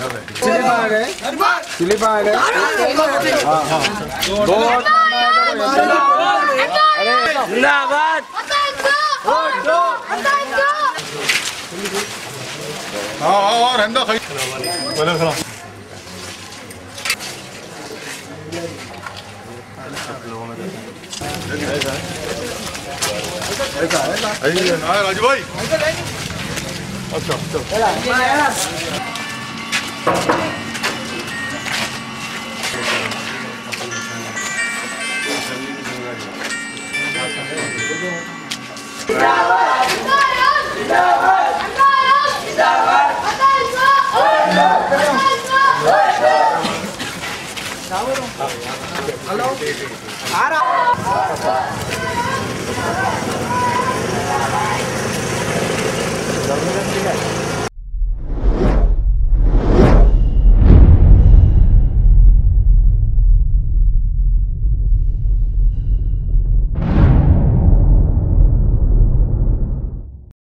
Slip आ गए, slip आ गए। हाँ हाँ, दो जिंदाबाद। हाँ रहने दो। राजू भाई अच्छा हेलो आ रहा